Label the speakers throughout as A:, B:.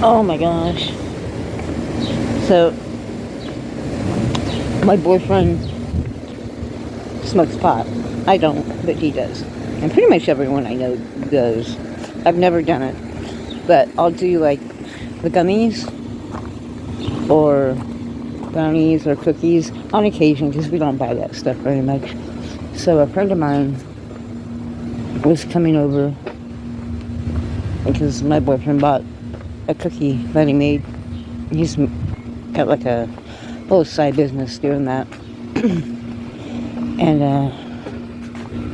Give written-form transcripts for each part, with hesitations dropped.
A: Oh my gosh. So, my boyfriend smokes pot. I don't, but he does. And pretty much everyone I know does. I've never done it. But I'll do like the gummies or brownies or cookies on occasion because we don't buy that stuff very much. So a friend of mine was coming over because my boyfriend bought a cookie that he made. He's got like a little side business doing that. And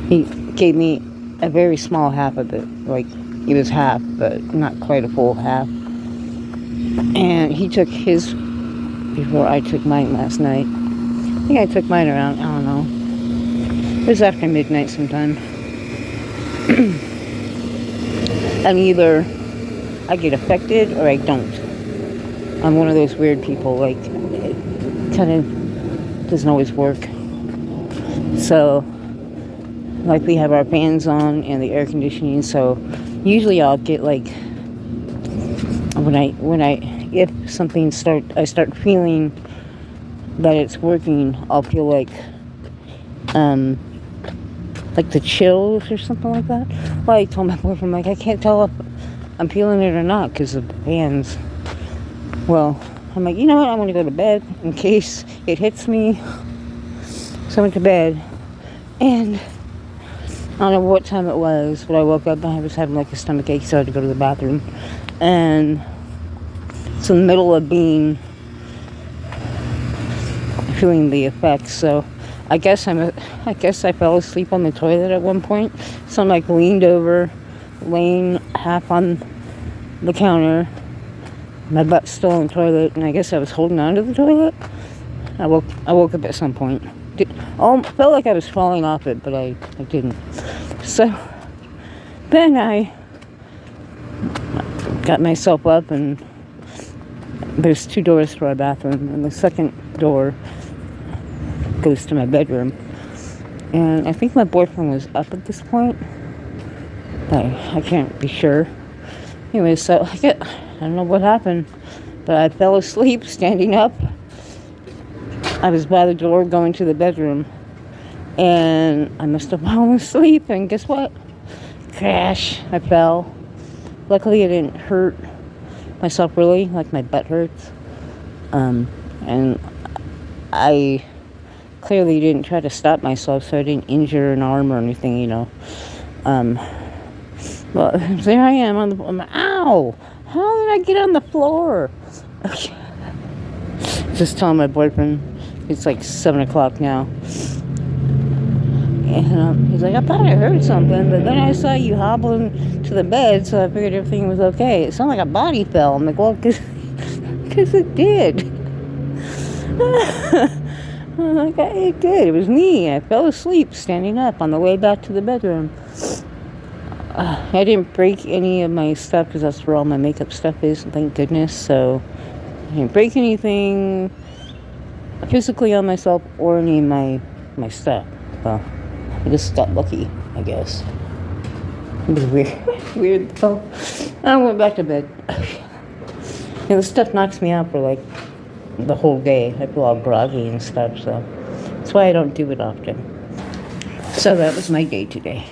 A: he gave me a very small half of it. Like, it was half, but not quite a full half. And he took his before I took mine last night. I think I took mine around, I don't know. It was after midnight sometime. And either I get affected or I don't. I'm one of those weird people, like, it kind of doesn't always work. So, like, we have our fans on and the air conditioning, so usually I'll get, like, if something I start feeling that it's working, I'll feel like the chills or something like that. Well, I told my boyfriend, like, I can't tell if I'm feeling it or not because of the fans. Well, I'm like, you know what, I want to go to bed in case it hits me. So I went to bed, and I don't know what time it was, but I woke up and I was having like a stomach ache, so I had to go to the bathroom. And it's in the middle of feeling the effects. So I guess I fell asleep on the toilet at one point. So I'm like leaned over, laying half on the counter, my butt's still in the toilet, and I guess I was holding on to the toilet. I woke up at some point. Felt like I was falling off it, but I didn't. So then I got myself up, and there's 2 doors to our bathroom, and the second door goes to my bedroom. And I think my boyfriend was up at this point. I can't be sure. Anyway, so I don't know what happened, but I fell asleep standing up. I was by the door going to the bedroom, and I must have fallen asleep, and guess what? Crash, I fell. Luckily, I didn't hurt myself really, like my butt hurts. And I clearly didn't try to stop myself, so I didn't injure an arm or anything, you know. Well, there I am on the, ow! How did I get on the floor? Just telling my boyfriend, it's like 7 o'clock now. And he's like, I thought I heard something, but then I saw you hobbling to the bed, so I figured everything was okay. It sounded like a body fell. I'm like, well, because it did. I'm like, it did. It was me. I fell asleep standing up on the way back to the bedroom. I didn't break any of my stuff because that's where all my makeup stuff is, thank goodness. So I didn't break anything physically on myself or any of my stuff. Well, I just got lucky, I guess. It was weird though. I went back to bed. The stuff knocks me out for like the whole day. I feel all groggy and stuff, so that's why I don't do it often. So that was my day today.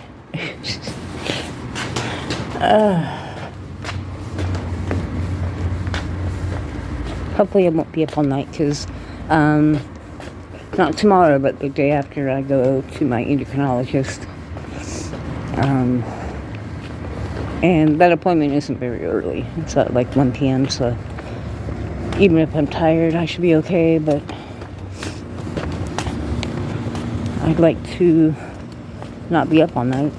A: Hopefully I won't be up all night because not tomorrow, but the day after I go to my endocrinologist. And that appointment isn't very early. It's at like 1 p.m. So even if I'm tired, I should be okay. But I'd like to not be up all night.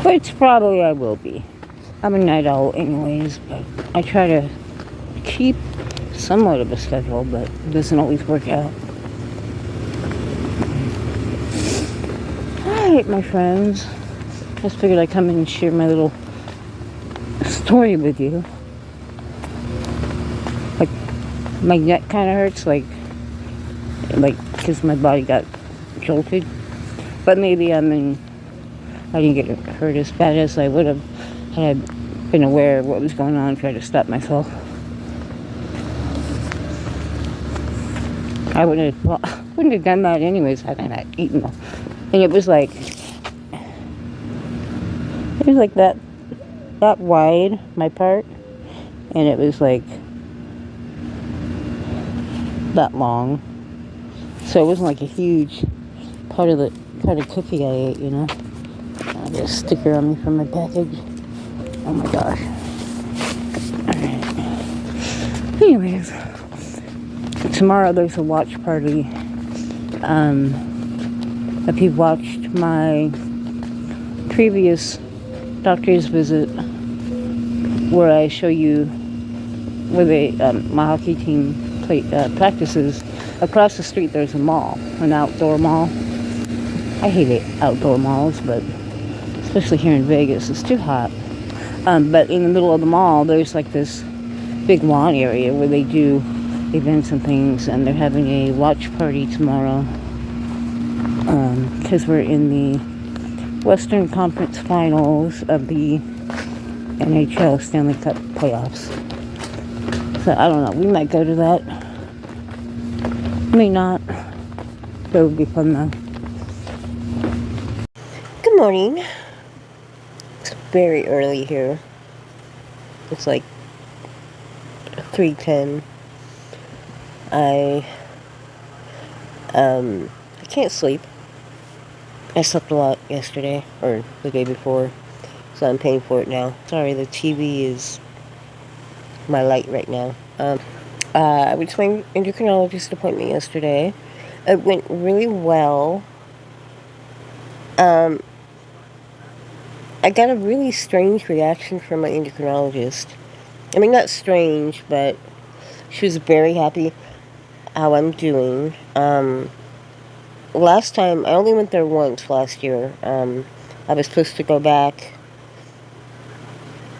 A: Which probably I will be. I'm a night owl anyways, but I try to keep somewhat of a schedule, but it doesn't always work out. Alright, my friends. Just figured I'd come in and share my little story with you. Like, my neck kind of hurts, like, because my body got jolted. But maybe I didn't get hurt as bad as I would have had I been aware of what was going on, tried to stop myself. I wouldn't have done that anyways had I not eaten them. And it was like that wide, my part, and it was like that long. So it wasn't like a huge part of the cookie I ate, you know. I got a sticker on me from my package. Oh my gosh. Alright. Anyways, tomorrow there's a watch party. If you've watched my previous doctor's visit, where I show you where my hockey team practices, across the street there's a mall, an outdoor mall. I hate outdoor malls, but especially here in Vegas, it's too hot. But in the middle of the mall, there's like this big lawn area where they do events and things, and they're having a watch party tomorrow, because we're in the Western Conference Finals of the NHL Stanley Cup playoffs. So I don't know, we might go to that. May not. That would be fun though. Good morning. It's very early here. It's like 3:10. I can't sleep. I slept a lot yesterday, or the day before, so I'm paying for it now. Sorry, the TV is my light right now. I went to my endocrinologist appointment yesterday. It went really well. I got a really strange reaction from my endocrinologist. I mean, not strange, but she was very happy how I'm doing. Last time, I only went there once last year. I was supposed to go back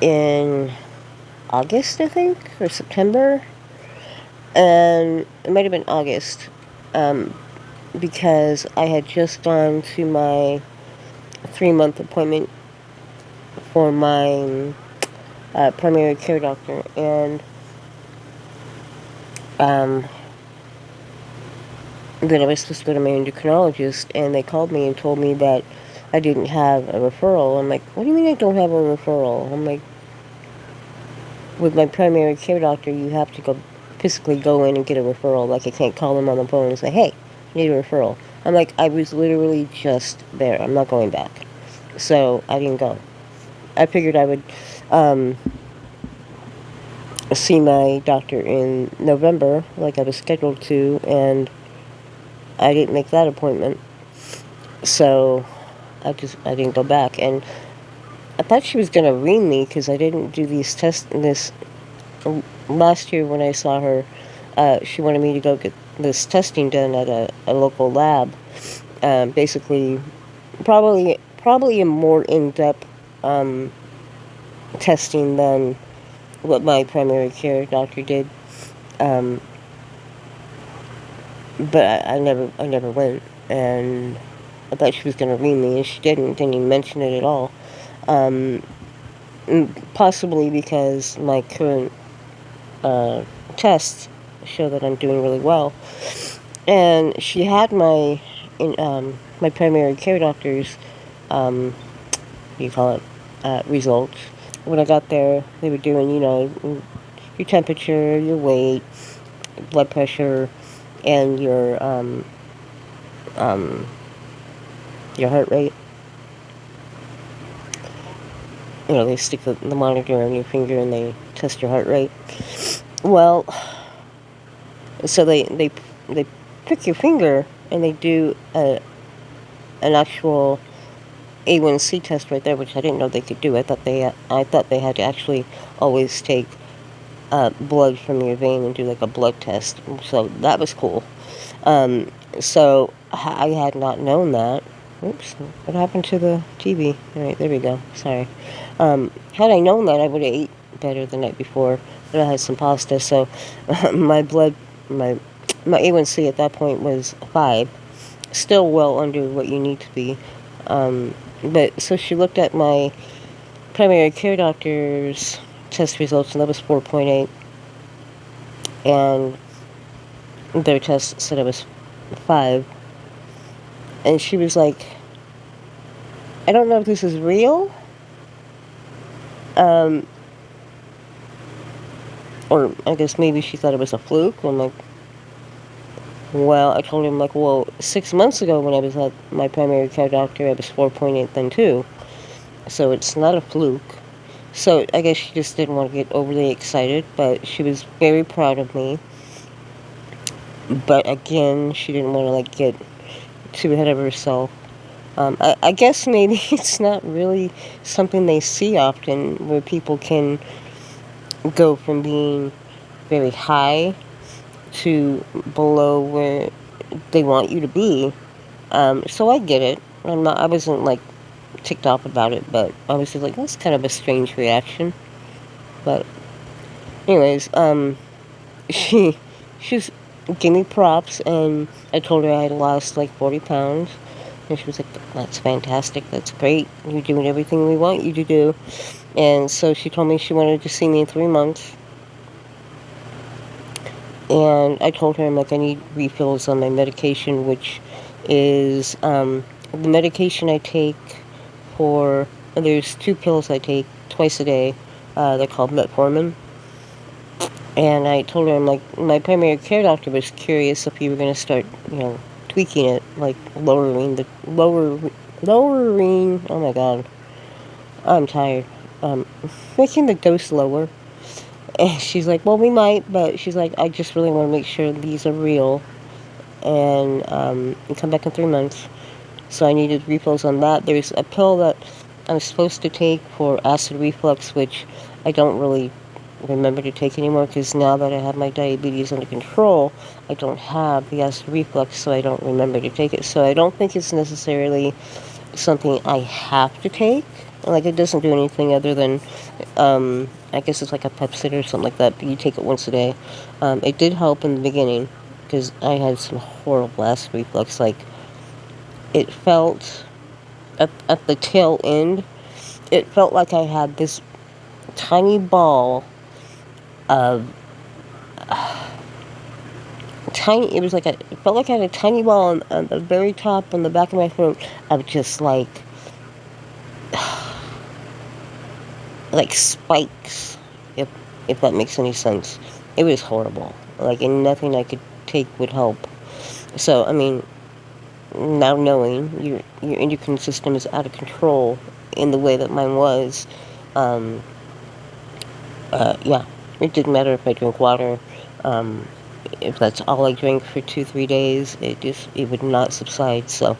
A: in August, I think, or September. And it might have been August, because I had just gone to my 3-month appointment for my primary care doctor, and then I was supposed to go to my endocrinologist, and they called me and told me that I didn't have a referral. I'm like, what do you mean I don't have a referral? I'm like, with my primary care doctor, you have to physically go in and get a referral. Like, I can't call them on the phone and say, hey, I need a referral. I'm like, I was literally just there. I'm not going back. So I didn't go. I figured I would see my doctor in November, like I was scheduled to, and I didn't make that appointment. So I didn't go back. And I thought she was going to ream me because I didn't do these tests. Last year when I saw her, she wanted me to go get this testing done at a local lab. Basically, probably a more in-depth testing than what my primary care doctor did. But I never went, and I thought she was going to ream me, and she didn't even mention it at all. Possibly because my current tests show that I'm doing really well. And she had my primary care doctor's results. When I got there, they were doing, your temperature, your weight, blood pressure, and your heart rate. They stick the monitor on your finger and they test your heart rate. Well, so they prick your finger and they do an actual A1C test right there, which I didn't know they could do. I thought they had to actually always take blood from your vein and do like a blood test. So that was cool. So I had not known that. Oops, what happened to the TV? All right, there we go. Sorry. Had I known that, I would have ate better the night before. But I had some pasta, so my A1C at that point was 5, still well under what you need to be. But so she looked at my
B: primary care doctor's test results, and that was 4.8, and their test said it was 5. And she was like, I don't know if this is real, or I guess maybe she thought it was a fluke. I'm like, well, I told him, like, well, 6 months ago when I was at my primary care doctor, I was 4.8 then too. So it's not a fluke. So I guess she just didn't want to get overly excited, but she was very proud of me. But again, she didn't want to, like, get too ahead of herself. I guess maybe it's not really something they see often, where people can go from being very high to below where they want you to be. So I get it. I wasn't, like, ticked off about it, but I was just like, that's kind of a strange reaction. But anyways, she's gave me props, and I told her I had lost like 40 pounds. And she was like, that's fantastic, that's great, you're doing everything we want you to do. And so she told me she wanted to see me in 3 months. And I told her, I'm like, I need refills on my medication, which is the medication I take for, there's 2 pills I take twice a day. They're called metformin. And I told her, I'm like, my primary care doctor was curious if you were going to start, tweaking it, like lowering, oh my god, I'm tired, making the dose lower. And she's like, well, we might, but she's like, I just really want to make sure these are real, and come back in 3 months. So I needed refills on that. There's a pill that I'm supposed to take for acid reflux, which I don't really remember to take anymore, because now that I have my diabetes under control, I don't have the acid reflux, so I don't remember to take it. So I don't think it's necessarily something I have to take. Like, it doesn't do anything other than, I guess it's like a Pepsid or something like that, but you take it once a day. It did help in the beginning, because I had some horrible acid reflux. Like, it felt, at the tail end, it felt like I had this tiny ball of, it was like, it felt like I had a tiny ball on the very top, on the back of my throat, of just like spikes, if that makes any sense. It was horrible. Like, and nothing I could take would help. So, I mean, now knowing your endocrine system is out of control in the way that mine was, yeah, it didn't matter if I drink water. If that's all I drank for 2-3 days, it would not subside. So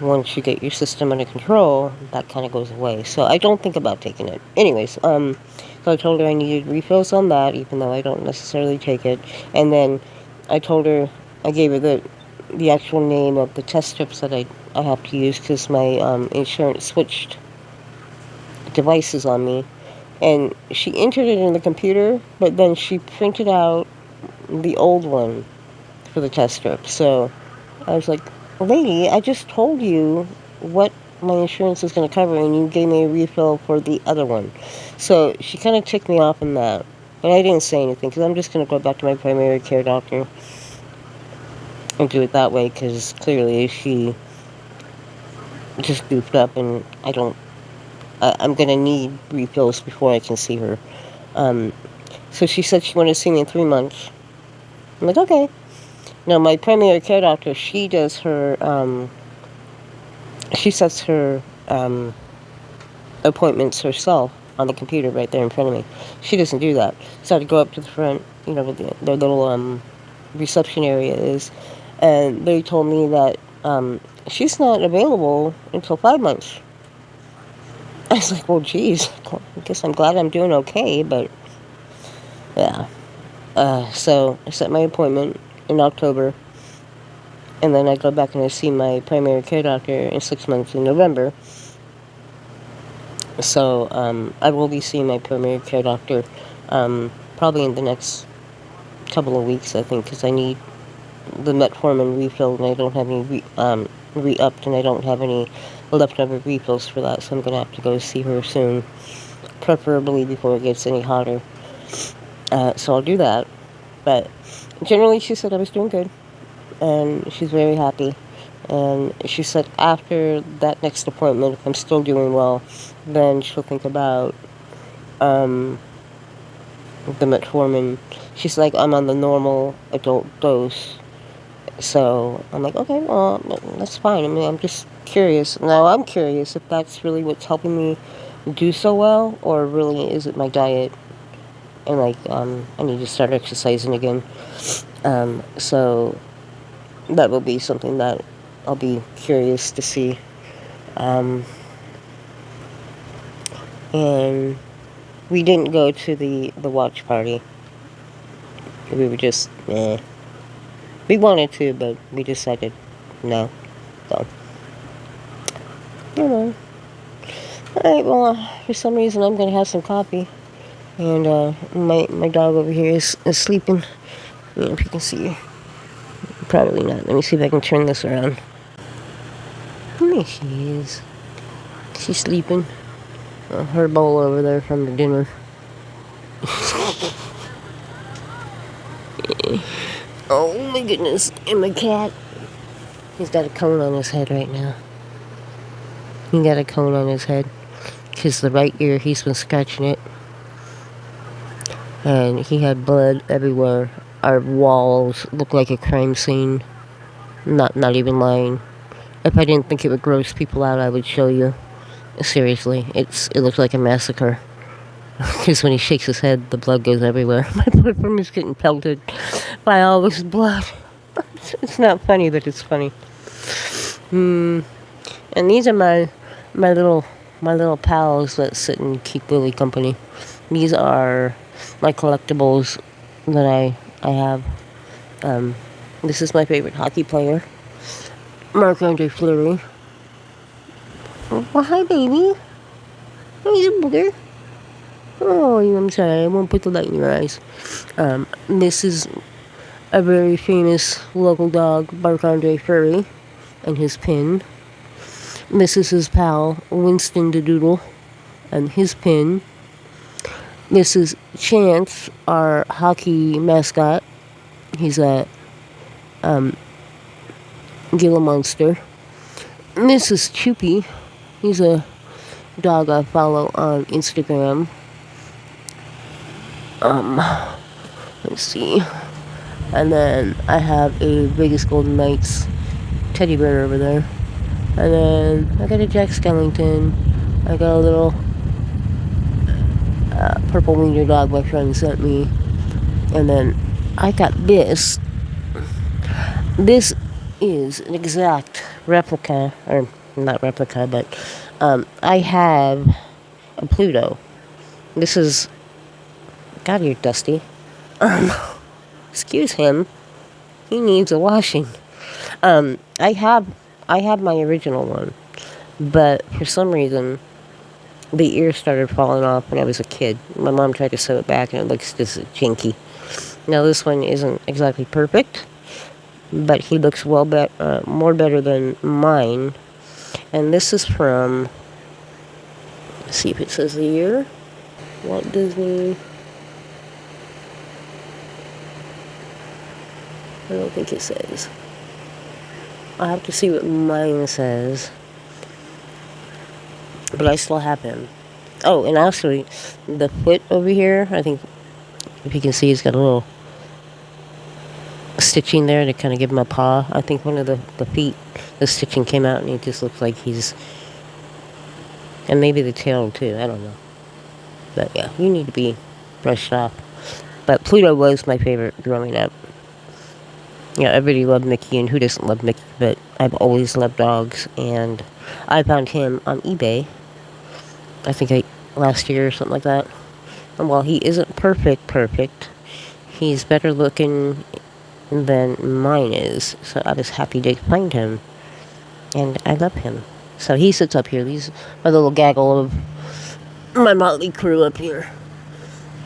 B: once you get your system under control, that kind of goes away. So I don't think about taking it. Anyways, so I told her I needed refills on that, even though I don't necessarily take it. And then I told her, I gave her the actual name of the test strips that I have to use, because my insurance switched devices on me. And she entered it in the computer, but then she printed out the old one for the test strip. So I was like, lady, I just told you what my insurance is going to cover, and you gave me a refill for the other one. So she kind of ticked me off in that. But I didn't say anything, because I'm just going to go back to my primary care doctor and do it that way, because clearly she just goofed up, and I'm going to need refills before I can see her. So she said she wanted to see me in 3 months. I'm like, okay. Now, my primary care doctor, she does her, she sets her appointments herself on the computer right there in front of me. She doesn't do that. So I had to go up to the front, where their little reception area is, and they told me that she's not available until 5 months. I was like, well, geez, I guess I'm glad I'm doing okay, but yeah. So I set my appointment in October, and then I go back and I see my primary care doctor in 6 months in November. So I will be seeing my primary care doctor probably in the next couple of weeks, I think, because I need the metformin refilled, and I don't have any re-upped, and I don't have any leftover refills for that, so I'm going to have to go see her soon, preferably before it gets any hotter. So I'll do that. But generally, she said I was doing good, and she's very happy. And she said after that next appointment, if I'm still doing well, then she'll think about the metformin. She's like, I'm on the normal adult dose. So I'm like, okay, well, that's fine. I mean, I'm just curious. Now I'm curious if that's really what's helping me do so well, or really is it my diet? And like, I need to start exercising again. So that will be something that I'll be curious to see. And we didn't go to the watch party. We were just, we wanted to, but we decided no. So, you know. Alright, well, for some reason I'm gonna have some coffee. And, my dog over here is sleeping. I don't know if you can see. Probably not. Let me see if I can turn this around. There she is. She's sleeping. Her bowl over there from the dinner. Oh my goodness. And my cat. He's got a cone on his head right now. He got a cone on his head. Because the right ear, he's been scratching it. And he had blood everywhere. Our walls look like a crime scene. Not even lying. If I didn't think it would gross people out, I would show you. Seriously, it looks like a massacre. Because when he shakes his head, the blood goes everywhere. My boyfriend is getting pelted by all this blood. It's not funny, but it's funny. And these are my little pals that sit and keep Willie company. These are my collectibles that I have. This is my favorite hockey player, Marc-Andre Fleury. Well, hi, baby. He's a booger. Oh, I'm sorry. I won't put the light in your eyes. This is a very famous local dog, Marc-Andre Fleury, and his pin. This is his pal, Winston the Doodle, and his pin. This is Chance, our hockey mascot. He's a Gila Monster. And this is Choopy. He's a dog I follow on Instagram. Let's see. And then I have a Vegas Golden Knights teddy bear over there. And then I got a Jack Skellington. I got a little purple wiener dog my friend sent me. And then I got this. This is an exact replica, or not replica, but I have a Pluto. This is, God, you're dusty. Excuse him. He needs a washing. I have my original one, but for some reason, the ear started falling off when I was a kid. My mom tried to sew it back, and it looks just jinky. Now this one isn't exactly perfect, but he looks more better than mine. And this is from, let's see if it says the year. Walt Disney. I don't think it says. I'll have to see what mine says. But I still have him. Oh, and actually, the foot over here, I think, if you can see, he's got a little stitching there to kind of give him a paw. I think one of the feet, the stitching came out, and it just looks like he's... And maybe the tail, too. I don't know. But, yeah, you need to be brushed off. But Pluto was my favorite growing up. Yeah, everybody loved Mickey, and who doesn't love Mickey? But I've always loved dogs, and I found him on eBay. I think last year or something like that. And while he isn't perfect, he's better looking than mine is. So I was happy to find him, and I love him. So he sits up here. These are a little gaggle of my Motley crew up here.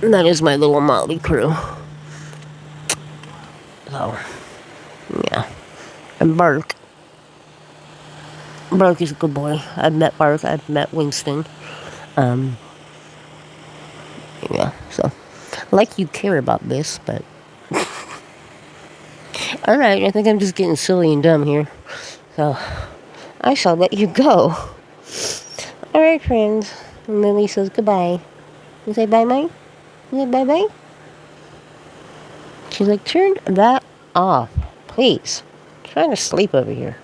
B: And that is my little Motley crew. So, yeah. And Bark is a good boy. I've met Bark. I've met Winston. Um, yeah, so, like you care about this, but... Alright, I think I'm just getting silly and dumb here. So, I shall let you go. Alright, friends. And Lily says goodbye. You say bye-bye? You say bye-bye? She's like, turn that off, please. I'm trying to sleep over here.